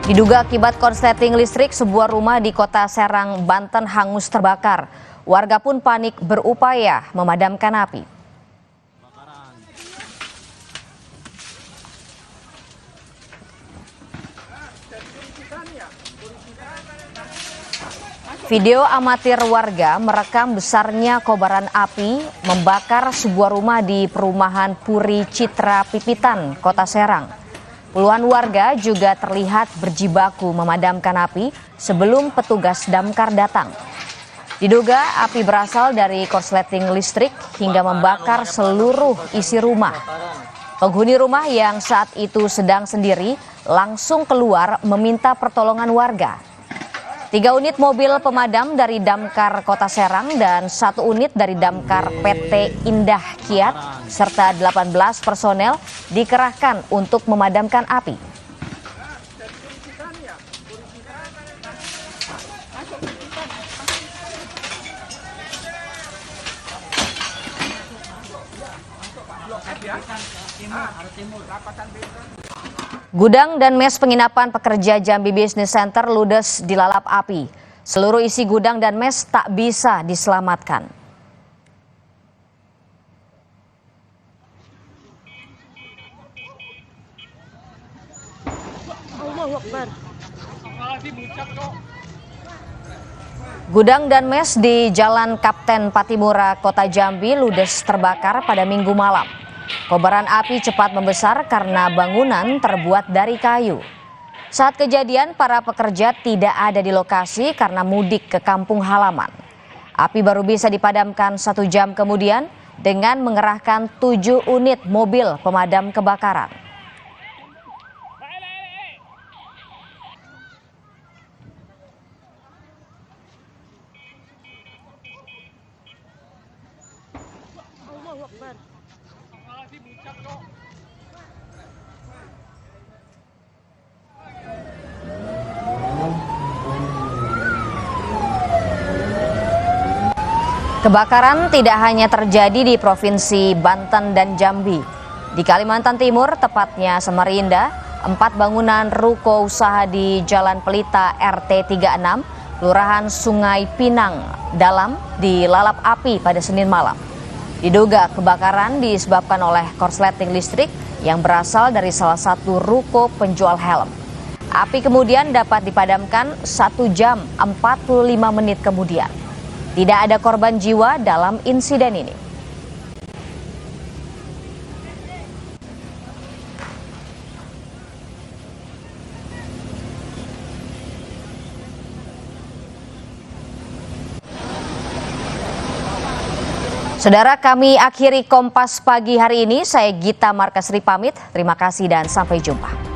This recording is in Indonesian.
Diduga akibat korsleting listrik, sebuah rumah di Kota Serang, Banten hangus terbakar. Warga pun panik berupaya memadamkan api. Video amatir warga merekam besarnya kobaran api membakar sebuah rumah di perumahan Puri Citra Pipitan, Kota Serang. Puluhan warga juga terlihat berjibaku memadamkan api sebelum petugas damkar datang. Diduga api berasal dari korsleting listrik hingga membakar seluruh isi rumah. Penghuni rumah yang saat itu sedang sendiri langsung keluar meminta pertolongan warga. 3 unit mobil pemadam dari Damkar Kota Serang dan 1 unit dari Damkar PT Indah Kiat serta 18 personel dikerahkan untuk memadamkan api. Gudang dan mes penginapan pekerja Jambi Business Center ludes dilalap api. Seluruh isi gudang dan mes tak bisa diselamatkan. Gudang dan mes di Jalan Kapten Patimura, Kota Jambi ludes terbakar pada Minggu malam. Kobaran api cepat membesar karena bangunan terbuat dari kayu. Saat kejadian, para pekerja tidak ada di lokasi karena mudik ke kampung halaman. Api baru bisa dipadamkan 1 jam kemudian dengan mengerahkan 7 unit mobil pemadam kebakaran. Kebakaran tidak hanya terjadi di Provinsi Banten dan Jambi. Di Kalimantan Timur, tepatnya Samarinda, 4 bangunan ruko usaha di Jalan Pelita RT 36, Kelurahan Sungai Pinang Dalam dilalap api pada Senin malam. Diduga kebakaran disebabkan oleh korsleting listrik yang berasal dari salah satu ruko penjual helm. Api kemudian dapat dipadamkan 1 jam 45 menit kemudian. Tidak ada korban jiwa dalam insiden ini. Saudara, kami akhiri Kompas pagi hari ini. Saya Gita Markasri pamit. Terima kasih dan sampai jumpa.